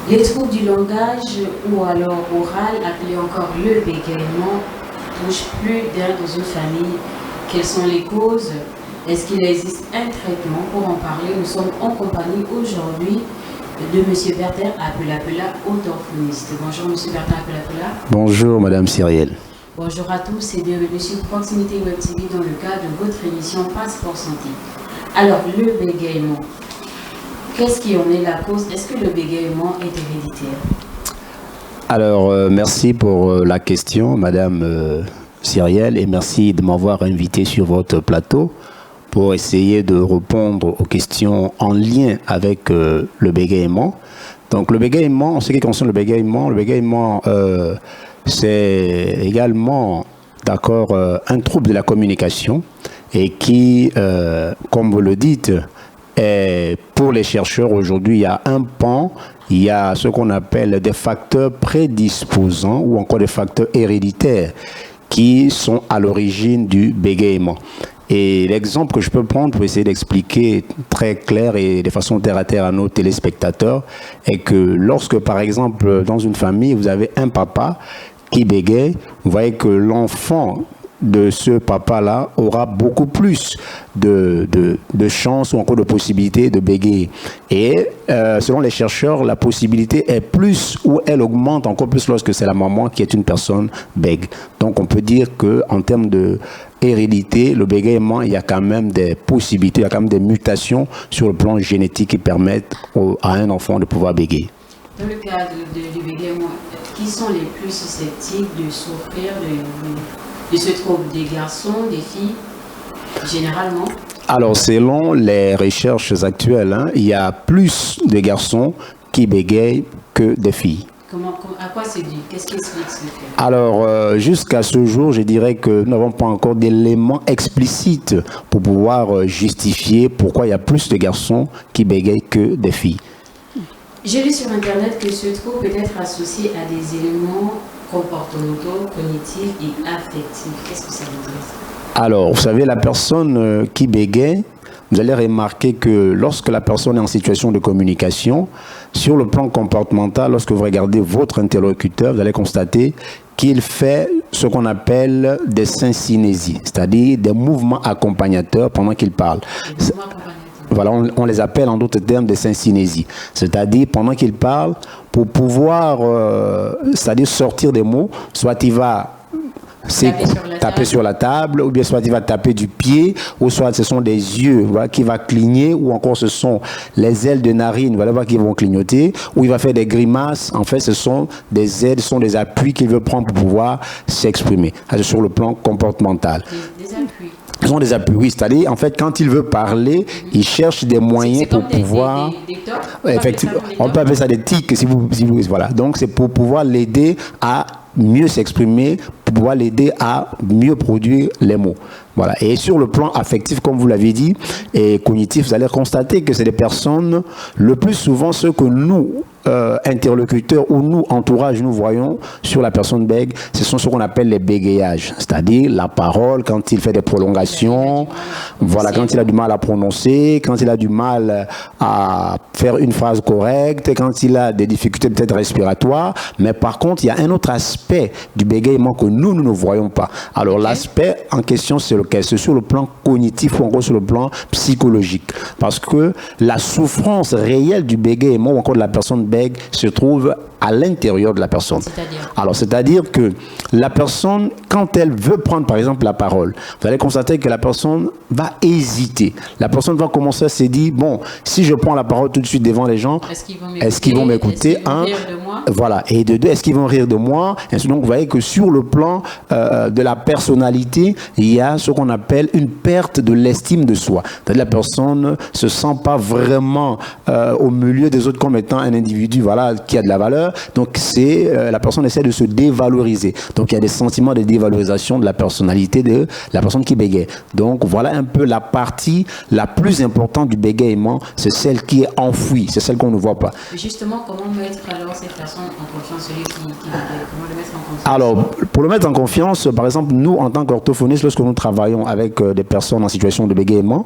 Les troubles du langage ou alors oral, appelé encore le bégaiement, touchent plus d'un dans une famille. Quelles sont les causes? Est-ce qu'il existe un traitement? Pour en parler, nous sommes en compagnie aujourd'hui de M. Bertin Apela, orthophoniste. Bonjour M. Bertin Apela. Bonjour Madame Cyrielle. Bonjour à tous et bienvenue sur Proximité Web TV dans le cadre de votre émission Passeport Santé. Alors, le bégaiement, qu'est-ce qui en est la cause? Est-ce que le bégaiement est héréditaire? Alors, merci pour la question, Madame Cyrielle, et merci de m'avoir invité sur votre plateau pour essayer de répondre aux questions en lien avec le bégaiement. Donc, le bégaiement, en ce qui concerne le bégaiement, c'est également, d'accord, un trouble de la communication et qui, comme vous le dites, pour les chercheurs aujourd'hui, il y a un pan, il y a ce qu'on appelle des facteurs prédisposants ou encore des facteurs héréditaires qui sont à l'origine du bégaiement. Et l'exemple que je peux prendre pour essayer d'expliquer très clair et de façon terre à terre à nos téléspectateurs est que lorsque, par exemple, dans une famille, vous avez un papa qui bégaye, vous voyez que l'enfant de ce papa-là aura beaucoup plus de chances ou encore de possibilités de bégayer. Et selon les chercheurs, la possibilité est plus ou elle augmente encore plus lorsque c'est la maman qui est une personne bègue. Donc on peut dire qu'en termes de hérédité, le bégaiement, il y a quand même des possibilités, il y a quand même des mutations sur le plan génétique qui permettent à un enfant de pouvoir bégayer. Dans le cadre du bégaiement, qui sont les plus susceptibles de souffrir de ce trouble? Des garçons, des filles, généralement? Alors, selon les recherches actuelles, il y a plus de garçons qui bégayent que des filles. À quoi c'est dû? Qu'est-ce qui explique ce fait? Alors, jusqu'à ce jour, je dirais que nous n'avons pas encore d'éléments explicites pour pouvoir justifier pourquoi il y a plus de garçons qui bégayent que des filles. J'ai lu sur Internet que ce trouble peut être associé à des éléments comportementaux, cognitifs et affectifs. Qu'est-ce que ça veut dire? Alors, vous savez, la personne qui bégaye, vous allez remarquer que lorsque la personne est en situation de communication, sur le plan comportemental, lorsque vous regardez votre interlocuteur, vous allez constater qu'il fait ce qu'on appelle des syncynésies, c'est-à-dire des mouvements accompagnateurs pendant qu'il parle. Voilà, on les appelle en d'autres termes des syncynésies. C'est-à-dire, pendant qu'il parle, pour pouvoir c'est-à-dire sortir des mots, soit il va taper sur la table, ou bien soit il va taper du pied, ou soit ce sont des yeux, voilà, qui va cligner, ou encore ce sont les ailes de narine, voilà, qui vont clignoter, ou il va faire des grimaces. En fait, ce sont des aides, ce sont des appuis qu'il veut prendre pour pouvoir s'exprimer. C'est sur le plan comportemental. Des appuis. Ce sont des appuis, oui, c'est-à-dire, en fait, quand il veut parler, il cherche des moyens pour pouvoir... Effectivement, on peut appeler ça des tics, si vous voilà. Donc, c'est pour pouvoir l'aider à mieux s'exprimer, pour pouvoir l'aider à mieux produire les mots. Voilà. Et sur le plan affectif, comme vous l'avez dit, et cognitif, vous allez constater que c'est des personnes, le plus souvent, ceux que nous, interlocuteurs ou nous, entourage, nous voyons sur la personne bègue, ce sont ce qu'on appelle les bégayages, c'est-à-dire la parole, quand il fait des prolongations, voilà, quand il a du mal à prononcer, quand il a du mal à faire une phrase correcte, quand il a des difficultés peut-être respiratoires, mais par contre, il y a un autre aspect du bégaiement que nous ne voyons pas. Alors, l'aspect en question, c'est lequel? C'est sur le plan cognitif ou encore sur le plan psychologique. Parce que la souffrance réelle du bégaiement ou encore de la personne bègue se trouve à l'intérieur de la personne. C'est-à-dire que la personne, quand elle veut prendre par exemple la parole, vous allez constater que la personne va hésiter. La personne va commencer à se dire, bon, si je prends la parole tout de suite devant les gens, est-ce qu'ils vont m'écouter? Voilà. Et de deux, est-ce qu'ils vont rire de moi? Et donc, vous voyez que sur le plan de la personnalité, il y a ce qu'on appelle une perte de l'estime de soi. C'est-à-dire la personne ne se sent pas vraiment au milieu des autres comme étant un individu, voilà, qui a de la valeur. Donc, la personne essaie de se dévaloriser. Donc, il y a des sentiments de dévalorisation de la personnalité de la personne qui bégaye. Donc, voilà un peu la partie la plus importante du bégaiement, c'est celle qui est enfouie, c'est celle qu'on ne voit pas. Mais justement, comment mettre alors cette personne en confiance, celui qui bégaye? Comment le mettre en confiance? Alors, pour le mettre en confiance, par exemple, nous, en tant qu'orthophonistes, lorsque nous travaillons avec des personnes en situation de bégaiement,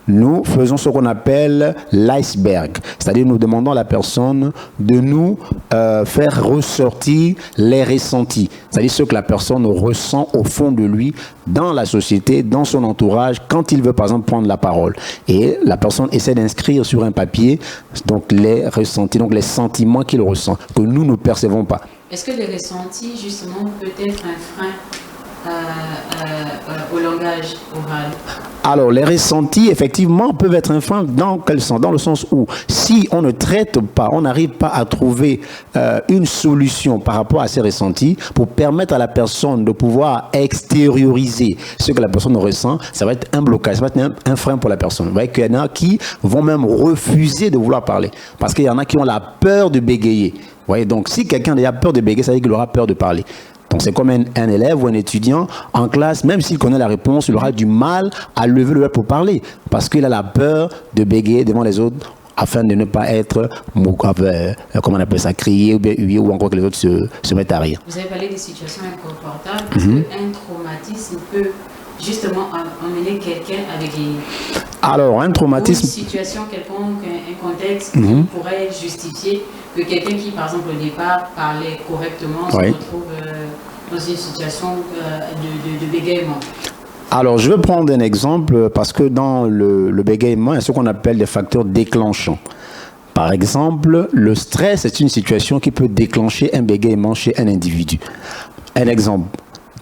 nous faisons ce qu'on appelle l'iceberg. C'est-à-dire, nous demandons à la personne de nous faire ressortir les ressentis, c'est-à-dire ce que la personne ressent au fond de lui, dans la société, dans son entourage, quand il veut par exemple prendre la parole. Et la personne essaie d'inscrire sur un papier donc les ressentis, donc les sentiments qu'il ressent, que nous ne percevons pas. Est-ce que les ressentis, justement, peut être un frein au langage oral? Alors, les ressentis, effectivement, peuvent être un frein dans quel sens? Dans le sens où, si on ne traite pas, on n'arrive pas à trouver une solution par rapport à ces ressentis pour permettre à la personne de pouvoir extérioriser ce que la personne ressent, ça va être un blocage, ça va être un frein pour la personne. Vous voyez qu'il y en a qui vont même refuser de vouloir parler, parce qu'il y en a qui ont la peur de bégayer. Vous voyez, donc si quelqu'un a peur de bégayer, ça veut dire qu'il aura peur de parler. Donc c'est comme un élève ou un étudiant en classe, même s'il connaît la réponse, il aura du mal à lever le doigt pour parler, parce qu'il a la peur de bégayer devant les autres, afin de ne pas être, comment on appelle ça, crier ou bien huer, ou encore que les autres se mettent à rire. Vous avez parlé des situations inconfortables, parce qu'un traumatisme peut justement emmener quelqu'un à bégayer. Alors, un traumatisme... Ou une situation quelconque, un contexte qui pourrait justifier que quelqu'un qui, par exemple, au départ, parlait correctement, se retrouve dans une situation de bégaiement. Alors, je vais prendre un exemple, parce que dans le bégaiement, il y a ce qu'on appelle des facteurs déclenchants. Par exemple, le stress est une situation qui peut déclencher un bégaiement chez un individu. Un exemple.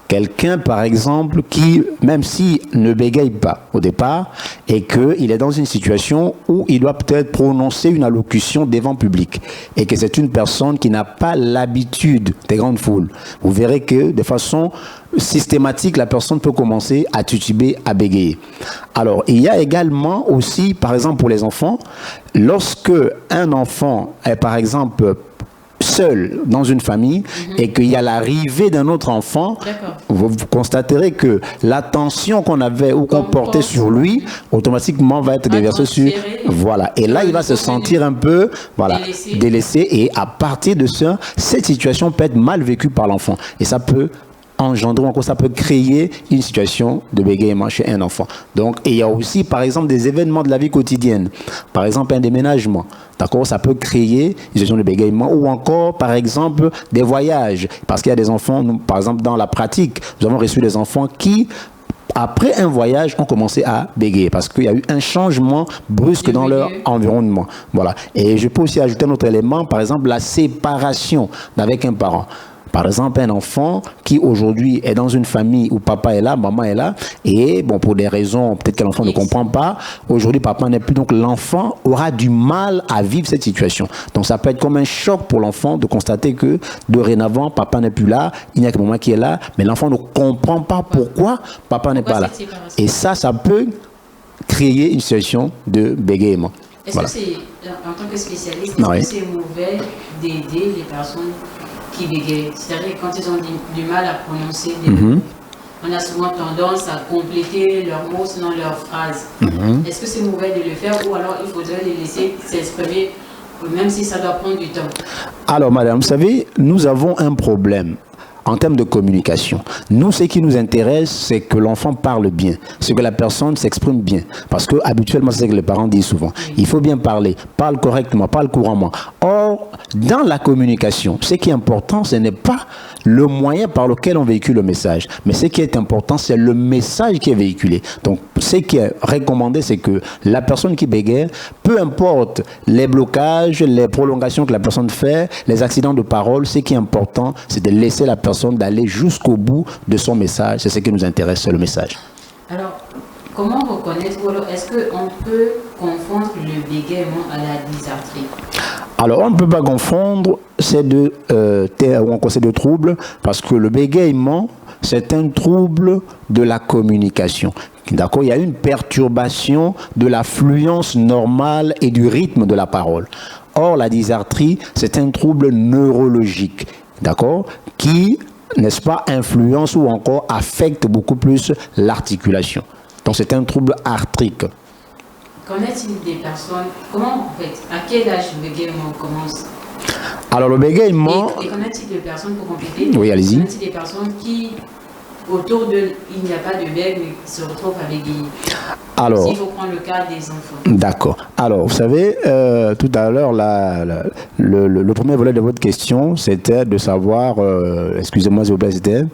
Quelqu'un, par exemple, qui, même s'il ne bégaye pas au départ, et qu'il est dans une situation où il doit peut-être prononcer une allocution devant public, et que c'est une personne qui n'a pas l'habitude des grandes foules, vous verrez que de façon systématique, la personne peut commencer à tituber, à bégayer. Alors, il y a également aussi, par exemple pour les enfants, lorsque un enfant est, par exemple, seul dans une famille et qu'il y a l'arrivée d'un autre enfant, vous constaterez que l'attention qu'on avait ou qu'on portait sur lui, automatiquement va être déversée sur... Voilà. Et là, il va se sentir un peu délaissé. Et à partir de ça, cette situation peut être mal vécue par l'enfant. Et ça peut engendrer, encore ça peut créer une situation de bégaiement chez un enfant. Donc, et il y a aussi, par exemple, des événements de la vie quotidienne. Par exemple, un déménagement. D'accord, ça peut créer une situation de bégaiement, ou encore, par exemple, des voyages. Parce qu'il y a des enfants, nous, par exemple, dans la pratique, nous avons reçu des enfants qui, après un voyage, ont commencé à bégayer parce qu'il y a eu un changement brusque dans leur environnement. Voilà. Et je peux aussi ajouter un autre élément, par exemple, la séparation avec un parent. Par exemple, un enfant qui aujourd'hui est dans une famille où papa est là, maman est là, et bon, pour des raisons, peut-être que l'enfant ne comprend pas, aujourd'hui papa n'est plus, donc l'enfant aura du mal à vivre cette situation. Donc ça peut être comme un choc pour l'enfant de constater que dorénavant, papa n'est plus là, il n'y a que maman qui est là, mais l'enfant ne comprend pas pourquoi papa n'est pas là. Et ça peut créer une situation de bégaiement. Est-ce que c'est, en tant que spécialiste, est-ce que c'est mauvais d'aider les personnes qui bégayent? C'est-à-dire quand ils ont du mal à prononcer des mots, on a souvent tendance à compléter leurs mots selon leurs phrases. Est-ce que c'est mauvais de le faire, ou alors il faudrait les laisser s'exprimer, même si ça doit prendre du temps? Alors madame, vous savez, nous avons un problème en termes de communication. Nous, ce qui nous intéresse, c'est que l'enfant parle bien, c'est que la personne s'exprime bien. Parce que habituellement, c'est ce que les parents disent souvent. Il faut bien parler, parle correctement, parle couramment. Or, dans la communication, ce qui est important, ce n'est pas le moyen par lequel on véhicule le message, mais ce qui est important, c'est le message qui est véhiculé. Donc, ce qui est recommandé, c'est que la personne qui bégaye, peu importe les blocages, les prolongations que la personne fait, les accidents de parole, ce qui est important, c'est de laisser la personne d'aller jusqu'au bout de son message. C'est ce qui nous intéresse, c'est le message. Alors, comment reconnaître, ou alors est-ce qu'on peut confondre le bégaiement à la dysarthrie? Alors, on ne peut pas confondre ces deux troubles, parce que le bégaiement, c'est un trouble de la communication. D'accord, il y a une perturbation de la fluence normale et du rythme de la parole. Or, la dysarthrie, c'est un trouble neurologique, d'accord, qui, n'est-ce pas, influence ou encore affecte beaucoup plus l'articulation. Donc, c'est un trouble arthrique. Qu'en est-il des personnes, comment, en fait, à quel âge le bégaiement commence? Alors, le bégaiement... Et qu'en est-il de personnes, pour compléter? Oui, allez-y. Qu'en est-il des personnes qui, autour d'eux, il n'y a pas de bègue, mais qui se retrouvent à bégayer? Alors, s'il faut prendre le cas des enfants. D'accord. Alors, vous savez, tout à l'heure, le premier volet de votre question, c'était de savoir, excusez-moi, s'il vous plaît, c'était...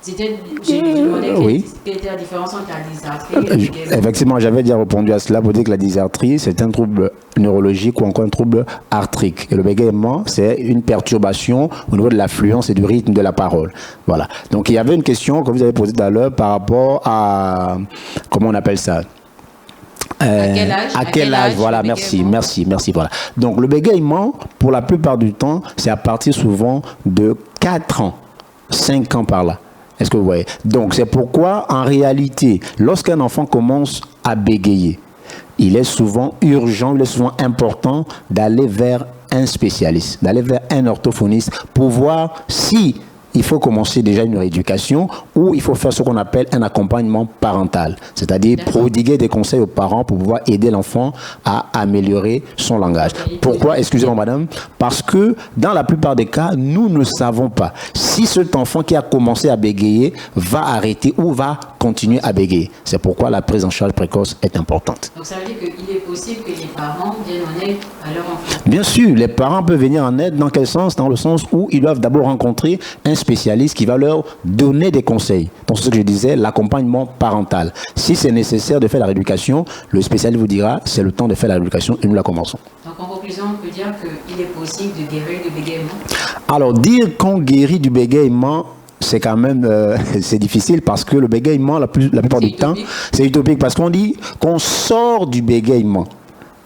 J'ai demandé quelle était la différence entre la dysarthrie et le bégaiement. Effectivement, j'avais déjà répondu à cela pour dire que la dysarthrie, c'est un trouble neurologique ou encore un trouble arthrique. Et le bégaiement, c'est une perturbation au niveau de l'affluence et du rythme de la parole. Voilà. Donc, il y avait une question que vous avez posée tout à l'heure par rapport à... Comment on appelle ça ? À quel âge Voilà, merci, voilà. Donc, le bégaiement, pour la plupart du temps, c'est à partir souvent de 4 ans, 5 ans par là. Est-ce que vous voyez? Donc, c'est pourquoi, en réalité, lorsqu'un enfant commence à bégayer, il est souvent urgent, il est souvent important d'aller vers un spécialiste, d'aller vers un orthophoniste pour voir si il faut commencer déjà une rééducation ou il faut faire ce qu'on appelle un accompagnement parental, c'est-à-dire prodiguer des conseils aux parents pour pouvoir aider l'enfant à améliorer son langage. Pourquoi? Excusez-moi madame, parce que dans la plupart des cas, nous ne savons pas si cet enfant qui a commencé à bégayer va arrêter ou va continuer à bégayer. C'est pourquoi la prise en charge précoce est importante. Donc ça veut dire qu'il est possible que les parents viennent en aide à leur enfant? Bien sûr, les parents peuvent venir en aide. Dans quel sens? Dans le sens où ils doivent d'abord rencontrer un spécialiste qui va leur donner des conseils. Donc c'est ce que je disais, l'accompagnement parental. Si c'est nécessaire de faire la rééducation, le spécialiste vous dira c'est le temps de faire la rééducation et nous la commençons. Donc en conclusion, on peut dire qu'il est possible de guérir du bégaiement? Alors dire qu'on guérit du bégaiement, c'est quand même c'est difficile parce que le bégaiement, la plupart du temps, c'est utopique parce qu'on dit qu'on sort du bégaiement.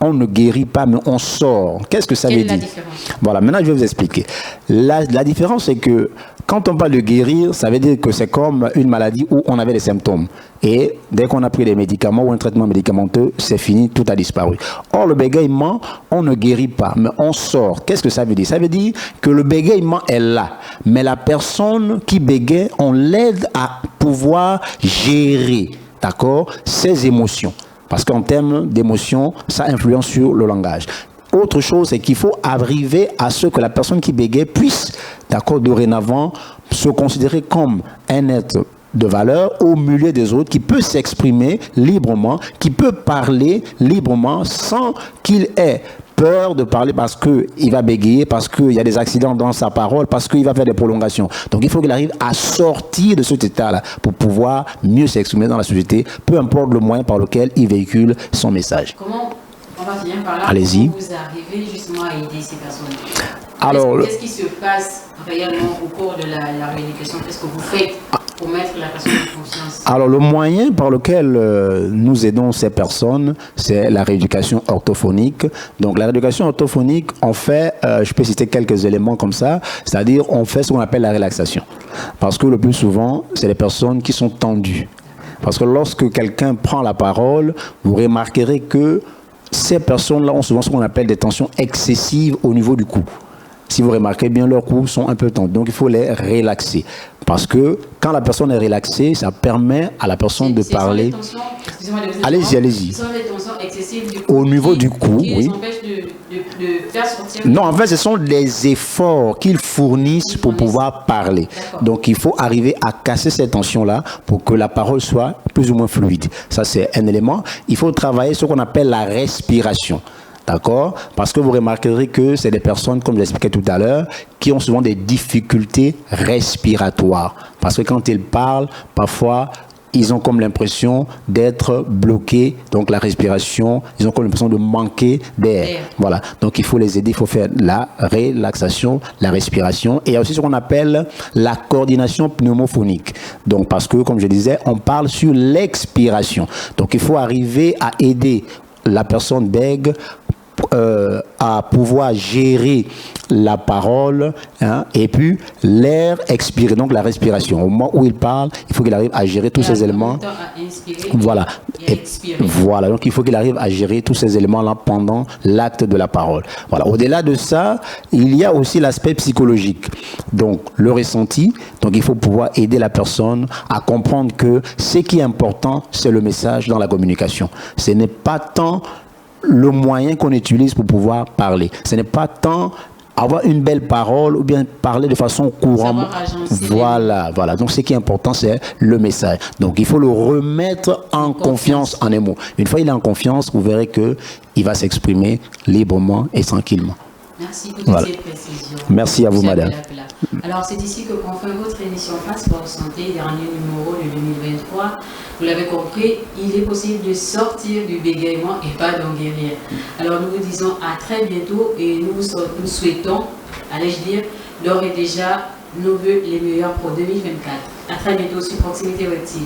On ne guérit pas, mais on sort. Qu'est-ce que ça veut dire? Voilà, maintenant je vais vous expliquer. La différence, c'est que quand on parle de guérir, ça veut dire que c'est comme une maladie où on avait des symptômes. Et dès qu'on a pris des médicaments ou un traitement médicamenteux, c'est fini, tout a disparu. Or, le bégaiement, on ne guérit pas, mais on sort. Qu'est-ce que ça veut dire? Ça veut dire que le bégaiement est là. Mais la personne qui bégaye, on l'aide à pouvoir gérer, d'accord, ses émotions. Parce qu'en termes d'émotion, ça influence sur le langage. Autre chose, c'est qu'il faut arriver à ce que la personne qui bégaye puisse, d'accord, dorénavant, se considérer comme un être de valeur au milieu des autres, qui peut s'exprimer librement, qui peut parler librement sans qu'il ait peur de parler parce qu'il va bégayer, parce qu'il y a des accidents dans sa parole, parce qu'il va faire des prolongations. Donc il faut qu'il arrive à sortir de cet état-là pour pouvoir mieux s'exprimer dans la société, peu importe le moyen par lequel il véhicule son message. Comment on va finir par là? Allez-y. Comment vous arrivez justement à aider ces personnes? Alors, qu'est-ce qui se passe réellement au cours de la rééducation? Qu'est-ce que vous faites pour mettre la personne en confiance? Alors, le moyen par lequel nous aidons ces personnes, c'est la rééducation orthophonique. Donc, la rééducation orthophonique, on fait, je peux citer quelques éléments comme ça, c'est-à-dire on fait ce qu'on appelle la relaxation. Parce que le plus souvent, c'est les personnes qui sont tendues. Parce que lorsque quelqu'un prend la parole, vous remarquerez que ces personnes-là ont souvent ce qu'on appelle des tensions excessives au niveau du cou. Si vous remarquez bien, leurs coups sont un peu tendus. Donc, il faut les relaxer. Parce que quand la personne est relaxée, ça permet à la personne de parler. Allez-y, allez-y. Ce sont les tensions excessives du cou. Au niveau du cou, qui oui. les empêchent de faire sortir. Non, en fait, ce sont des efforts qu'ils fournissent pour pouvoir parler. Donc, il faut arriver à casser ces tensions-là pour que la parole soit plus ou moins fluide. Ça, c'est un élément. Il faut travailler ce qu'on appelle la respiration. D'accord? Parce que vous remarquerez que c'est des personnes, comme je l'expliquais tout à l'heure, qui ont souvent des difficultés respiratoires. Parce que quand ils parlent, parfois, ils ont comme l'impression d'être bloqués. Donc la respiration, ils ont comme l'impression de manquer d'air. Voilà. Donc il faut les aider, il faut faire la relaxation, la respiration. Et il y a aussi ce qu'on appelle la coordination pneumophonique. Donc parce que, comme je disais, on parle sur l'expiration. Donc il faut arriver à aider la personne bègue à pouvoir gérer la parole, hein, et puis l'air expiré, donc la respiration. Au moment où il parle, il faut qu'il arrive à gérer tous ces éléments. Voilà. Voilà, donc il faut qu'il arrive à gérer tous ces éléments-là pendant l'acte de la parole. Voilà. Au-delà de ça, il y a aussi l'aspect psychologique. Donc le ressenti, donc il faut pouvoir aider la personne à comprendre que ce qui est important, c'est le message dans la communication. Ce n'est pas tant le moyen qu'on utilise pour pouvoir parler. Ce n'est pas tant avoir une belle parole ou bien parler de façon courante. Voilà, voilà. Donc ce qui est important, c'est le message. Donc il faut le remettre en confiance en un mot. Une fois il est en confiance, vous verrez qu'il va s'exprimer librement et tranquillement. Merci pour toutes ces précisions. Merci à vous, madame. Alors, c'est ici que confère votre émission Passeport Santé, dernier numéro de 2023. Vous l'avez compris, il est possible de sortir du bégaiement et pas d'en guérir. Alors, nous vous disons à très bientôt et nous souhaitons, allais-je dire, d'ores et déjà, nos voeux les meilleurs pour 2024. À très bientôt sur Proximité Web TV.